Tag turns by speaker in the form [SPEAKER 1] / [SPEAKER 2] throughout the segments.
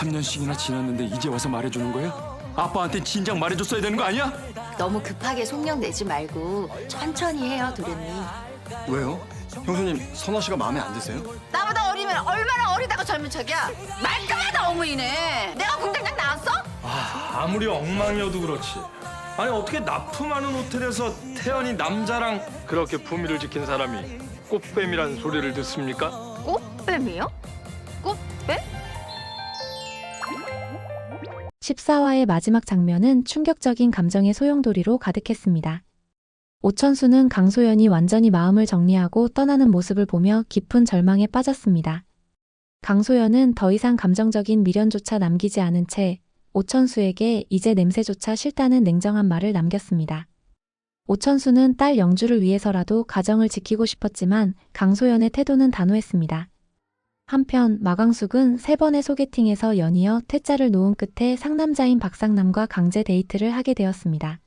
[SPEAKER 1] 3년씩이나 지났는데 이제 와서 말해주는 거야? 아빠한테 진작 말해줬어야 되는 거 아니야?
[SPEAKER 2] 너무 급하게 속력 내지 말고 천천히 해요, 도련님.
[SPEAKER 3] 왜요? 형수님 선호 씨가 마음에 안 드세요?
[SPEAKER 2] 나보다 어리면 얼마나 어리다고 젊은 척이야. 말끔하다 어머니네. 내가 공장장 나왔어?
[SPEAKER 4] 아무리 엉망이어도 그렇지. 아니 어떻게 납품하는 호텔에서 태연이 남자랑 그렇게 품위를 지킨 사람이 꽃뱀이란 소리를 듣습니까?
[SPEAKER 2] 꽃뱀이요? 꽃뱀?
[SPEAKER 5] 14화의 마지막 장면은 충격적인 감정의 소용돌이로 가득했습니다. 오천수는 강소연이 완전히 마음을 정리하고 떠나는 모습을 보며 깊은 절망에 빠졌습니다. 강소연은 더 이상 감정적인 미련조차 남기지 않은 채 오천수에게 이제 냄새조차 싫다는 냉정한 말을 남겼습니다. 오천수는 딸 영주를 위해서라도 가정을 지키고 싶었지만 강소연의 태도는 단호했습니다. 한편 마광숙은 3번의 소개팅에서 연이어 퇴짜를 놓은 끝에 상남자인 박상남과 강제 데이트를 하게 되었습니다.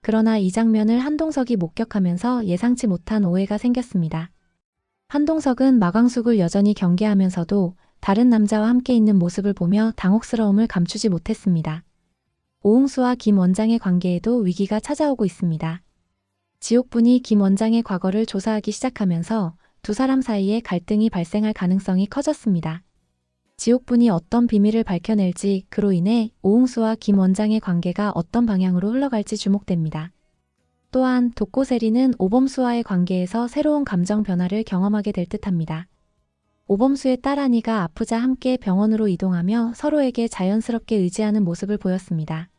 [SPEAKER 5] 그러나 이 장면을 한동석이 목격하면서 예상치 못한 오해가 생겼습니다. 한동석은 마광숙을 여전히 경계하면서도 다른 남자와 함께 있는 모습을 보며 당혹스러움을 감추지 못했습니다. 오홍수와 김 원장의 관계에도 위기가 찾아오고 있습니다. 지옥분이 김 원장의 과거를 조사하기 시작하면서 두 사람 사이에 갈등이 발생할 가능성이 커졌습니다. 지옥분이 어떤 비밀을 밝혀낼지 그로 인해 오홍수와 김 원장의 관계가 어떤 방향으로 흘러갈지 주목됩니다. 또한 독고세리는 오범수와의 관계에서 새로운 감정 변화를 경험하게 될 듯합니다. 오범수의 딸 안희가 아프자 함께 병원으로 이동하며 서로에게 자연스럽게 의지하는 모습을 보였습니다.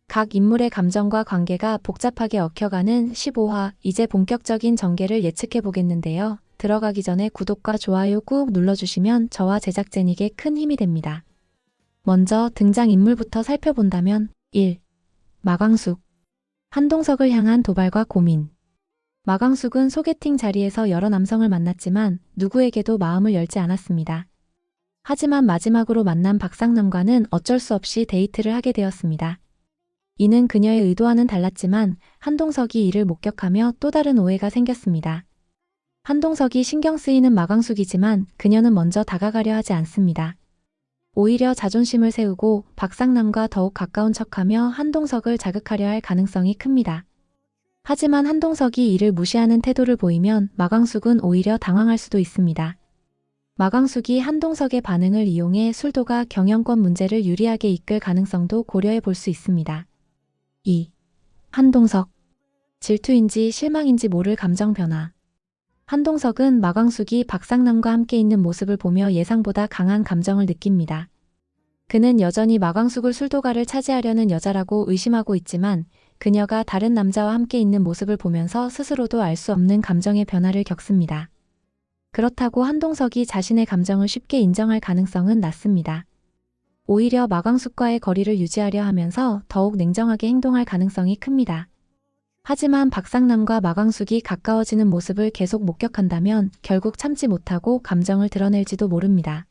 [SPEAKER 5] 각 인물의 감정과 관계가 복잡하게 얽혀가는 15화, 이제 본격적인 전개를 예측해 보겠는데요. 들어가기 전에 구독과 좋아요 꾹 눌러주시면 저와 제작진에게 큰 힘이 됩니다. 먼저 등장인물부터 살펴본다면 1. 마광숙. 한동석을 향한 도발과 고민. 마광숙은 소개팅 자리에서 여러 남성을 만났지만 누구에게도 마음을 열지 않았습니다. 하지만 마지막으로 만난 박상남과는 어쩔 수 없이 데이트를 하게 되었습니다. 이는 그녀의 의도와는 달랐지만 한동석이 이를 목격하며 또 다른 오해가 생겼습니다. 한동석이 신경 쓰이는 마광숙이지만 그녀는 먼저 다가가려 하지 않습니다. 오히려 자존심을 세우고 박상남과 더욱 가까운 척하며 한동석을 자극하려 할 가능성이 큽니다. 하지만 한동석이 이를 무시하는 태도를 보이면 마광숙은 오히려 당황할 수도 있습니다. 마광숙이 한동석의 반응을 이용해 술도가 경영권 문제를 유리하게 이끌 가능성도 고려해 볼 수 있습니다. 2. 한동석. 질투인지 실망인지 모를 감정 변화. 한동석은 마광숙이 박상남과 함께 있는 모습을 보며 예상보다 강한 감정을 느낍니다. 그는 여전히 마광숙을 술도가를 차지하려는 여자라고 의심하고 있지만 그녀가 다른 남자와 함께 있는 모습을 보면서 스스로도 알 수 없는 감정의 변화를 겪습니다. 그렇다고 한동석이 자신의 감정을 쉽게 인정할 가능성은 낮습니다. 오히려 마광숙과의 거리를 유지하려 하면서 더욱 냉정하게 행동할 가능성이 큽니다. 하지만 박상남과 마광숙이 가까워지는 모습을 계속 목격한다면 결국 참지 못하고 감정을 드러낼지도 모릅니다.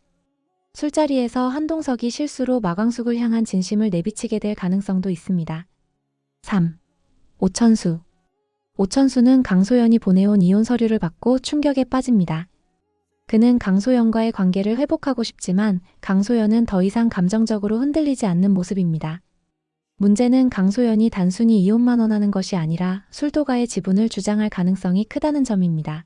[SPEAKER 5] 술자리에서 한동석이 실수로 마광숙을 향한 진심을 내비치게 될 가능성도 있습니다. 3. 오천수. 오천수는 강소연이 보내온 이혼 서류를 받고 충격에 빠집니다. 그는 강소연과의 관계를 회복하고 싶지만 강소연은 더 이상 감정적으로 흔들리지 않는 모습입니다. 문제는 강소연이 단순히 이혼만 원하는 것이 아니라 술도가의 지분을 주장할 가능성이 크다는 점입니다.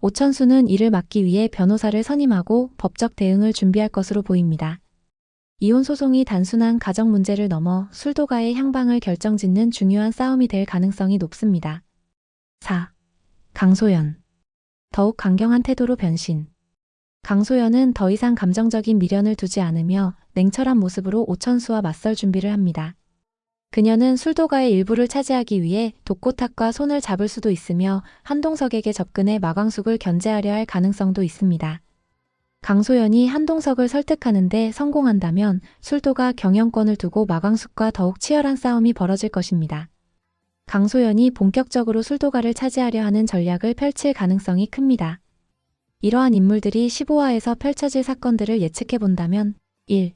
[SPEAKER 5] 오천수는 이를 막기 위해 변호사를 선임하고 법적 대응을 준비할 것으로 보입니다. 이혼 소송이 단순한 가정 문제를 넘어 술도가의 향방을 결정짓는 중요한 싸움이 될 가능성이 높습니다. 4. 강소연. 더욱 강경한 태도로 변신. 강소연은 더 이상 감정적인 미련을 두지 않으며 냉철한 모습으로 오천수와 맞설 준비를 합니다. 그녀는 술도가의 일부를 차지하기 위해 독고탁과 손을 잡을 수도 있으며 한동석에게 접근해 마광숙을 견제하려 할 가능성도 있습니다. 강소연이 한동석을 설득하는데 성공한다면 술도가 경영권을 두고 마광숙과 더욱 치열한 싸움이 벌어질 것입니다. 강소연이 본격적으로 술도가를 차지하려 하는 전략을 펼칠 가능성이 큽니다. 이러한 인물들이 15화에서 펼쳐질 사건들을 예측해본다면 1.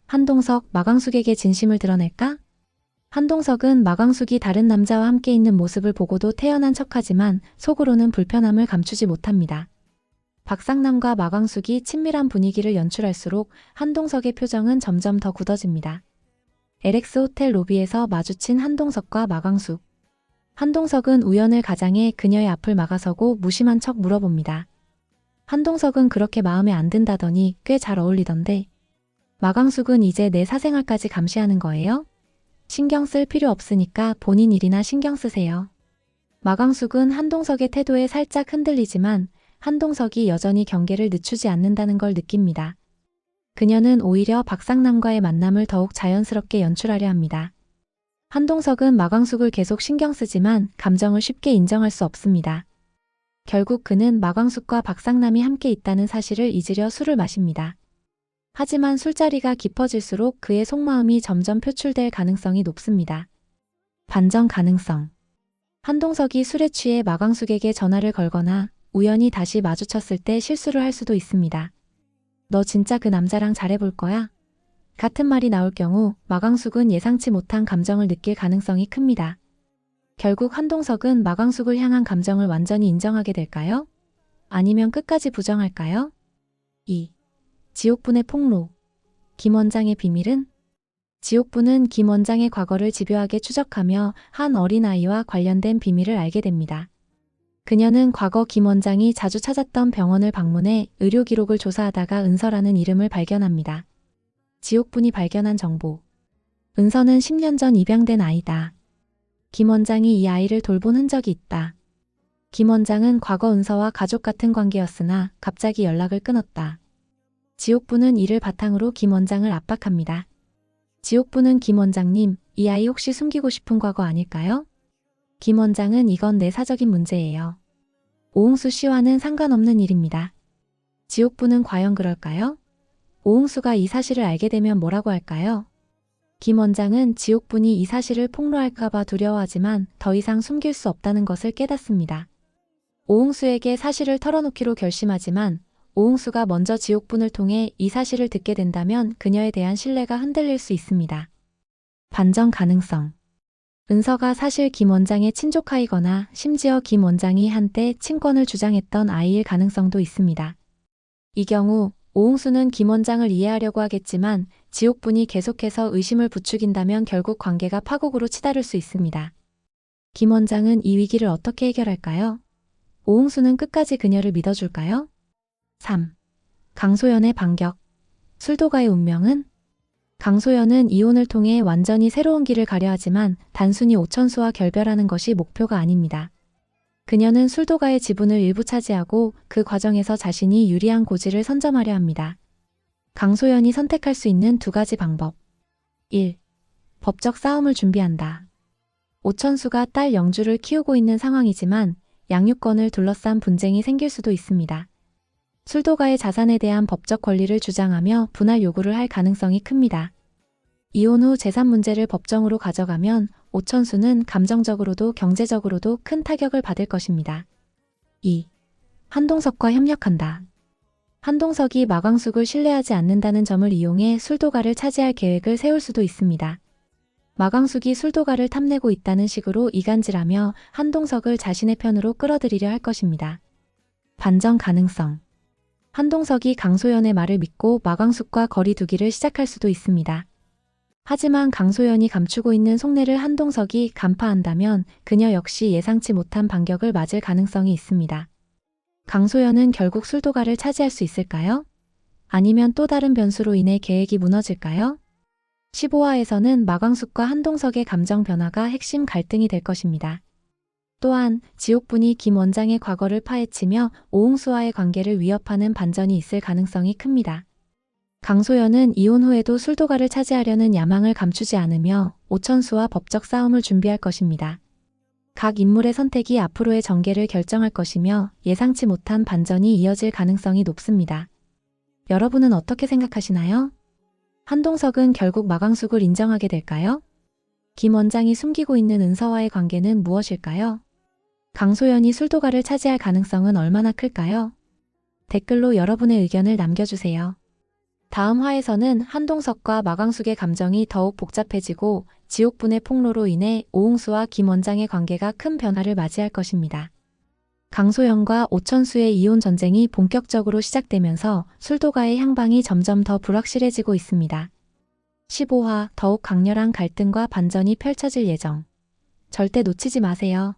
[SPEAKER 5] 한동석, 마광숙에게 진심을 드러낼까? 한동석은 마광숙이 다른 남자와 함께 있는 모습을 보고도 태연한 척하지만 속으로는 불편함을 감추지 못합니다. 박상남과 마광숙이 친밀한 분위기를 연출할수록 한동석의 표정은 점점 더 굳어집니다. LX 호텔 로비에서 마주친 한동석과 마광숙. 한동석은 우연을 가장해 그녀의 앞을 막아서고 무심한 척 물어봅니다. 한동석은 그렇게 마음에 안 든다더니 꽤 잘 어울리던데. 마광숙은 이제 내 사생활까지 감시하는 거예요? 신경 쓸 필요 없으니까 본인 일이나 신경 쓰세요. 마광숙은 한동석의 태도에 살짝 흔들리지만 한동석이 여전히 경계를 늦추지 않는다는 걸 느낍니다. 그녀는 오히려 박상남과의 만남을 더욱 자연스럽게 연출하려 합니다. 한동석은 마광숙을 계속 신경 쓰지만 감정을 쉽게 인정할 수 없습니다. 결국 그는 마광숙과 박상남이 함께 있다는 사실을 잊으려 술을 마십니다. 하지만 술자리가 깊어질수록 그의 속마음이 점점 표출될 가능성이 높습니다. 반전 가능성. 한동석이 술에 취해 마광숙에게 전화를 걸거나 우연히 다시 마주쳤을 때 실수를 할 수도 있습니다. 너 진짜 그 남자랑 잘해볼 거야? 같은 말이 나올 경우 마광숙은 예상치 못한 감정을 느낄 가능성이 큽니다. 결국 한동석은 마광숙을 향한 감정을 완전히 인정하게 될까요? 아니면 끝까지 부정할까요? 2. 지옥분의 폭로. 김 원장의 비밀은? 지옥분은 김 원장의 과거를 집요하게 추적하며 한 어린아이와 관련된 비밀을 알게 됩니다. 그녀는 과거 김 원장이 자주 찾았던 병원을 방문해 의료 기록을 조사하다가 은서라는 이름을 발견합니다. 지옥분이 발견한 정보. 은서는 10년 전 입양된 아이다. 김 원장이 이 아이를 돌본 흔적이 있다. 김 원장은 과거 은서와 가족 같은 관계였으나 갑자기 연락을 끊었다. 지옥부는 이를 바탕으로 김 원장을 압박합니다. 지옥부는 김 원장님, 이 아이 혹시 숨기고 싶은 과거 아닐까요? 김 원장은 이건 내 사적인 문제예요. 오홍수 씨와는 상관없는 일입니다. 지옥부는 과연 그럴까요? 오홍수가 이 사실을 알게 되면 뭐라고 할까요? 김 원장은 지옥분이 이 사실을 폭로할까봐 두려워하지만 더 이상 숨길 수 없다는 것을 깨닫습니다. 오홍수에게 사실을 털어놓기로 결심하지만 오홍수가 먼저 지옥분을 통해 이 사실을 듣게 된다면 그녀에 대한 신뢰가 흔들릴 수 있습니다. 반전 가능성. 은서가 사실 김 원장의 친조카이거나 심지어 김 원장이 한때 친권을 주장했던 아이일 가능성도 있습니다. 이 경우 오홍수는 김 원장을 이해하려고 하겠지만 지옥분이 계속해서 의심을 부추긴다면 결국 관계가 파국으로 치달을 수 있습니다. 김 원장은 이 위기를 어떻게 해결할까요? 오홍수는 끝까지 그녀를 믿어줄까요? 3. 강소연의 반격. 술도가의 운명은? 강소연은 이혼을 통해 완전히 새로운 길을 가려 하지만 단순히 오천수와 결별하는 것이 목표가 아닙니다. 그녀는 술도가의 지분을 일부 차지하고 그 과정에서 자신이 유리한 고지를 선점하려 합니다. 강소연이 선택할 수 있는 두 가지 방법. 1. 법적 싸움을 준비한다. 오천수가 딸 영주를 키우고 있는 상황이지만 양육권을 둘러싼 분쟁이 생길 수도 있습니다. 술도가의 자산에 대한 법적 권리를 주장하며 분할 요구를 할 가능성이 큽니다. 이혼 후 재산 문제를 법정으로 가져가면 오천수는 감정적으로도 경제적으로도 큰 타격을 받을 것입니다. 2. 한동석과 협력한다. 한동석이 마광숙을 신뢰하지 않는다는 점을 이용해 술도가를 차지할 계획을 세울 수도 있습니다. 마광숙이 술도가를 탐내고 있다는 식으로 이간질하며 한동석을 자신의 편으로 끌어들이려 할 것입니다. 반전 가능성. 한동석이 강소연의 말을 믿고 마광숙과 거리 두기를 시작할 수도 있습니다. 하지만 강소연이 감추고 있는 속내를 한동석이 간파한다면 그녀 역시 예상치 못한 반격을 맞을 가능성이 있습니다. 강소연은 결국 술도가를 차지할 수 있을까요? 아니면 또 다른 변수로 인해 계획이 무너질까요? 15화에서는 마광숙과 한동석의 감정 변화가 핵심 갈등이 될 것입니다. 또한 지옥분이 김 원장의 과거를 파헤치며 오홍수와의 관계를 위협하는 반전이 있을 가능성이 큽니다. 강소연은 이혼 후에도 술도가를 차지하려는 야망을 감추지 않으며 오천수와 법적 싸움을 준비할 것입니다. 각 인물의 선택이 앞으로의 전개를 결정할 것이며 예상치 못한 반전이 이어질 가능성이 높습니다. 여러분은 어떻게 생각하시나요? 한동석은 결국 마광숙을 인정하게 될까요? 김 원장이 숨기고 있는 은서와의 관계는 무엇일까요? 강소연이 술도가를 차지할 가능성은 얼마나 클까요? 댓글로 여러분의 의견을 남겨주세요. 다음 화에서는 한동석과 마광숙의 감정이 더욱 복잡해지고 지옥분의 폭로로 인해 오홍수와 김 원장의 관계가 큰 변화를 맞이할 것입니다. 강소연과 오천수의 이혼 전쟁이 본격적으로 시작되면서 술도가의 향방이 점점 더 불확실해지고 있습니다. 15화 더욱 강렬한 갈등과 반전이 펼쳐질 예정. 절대 놓치지 마세요.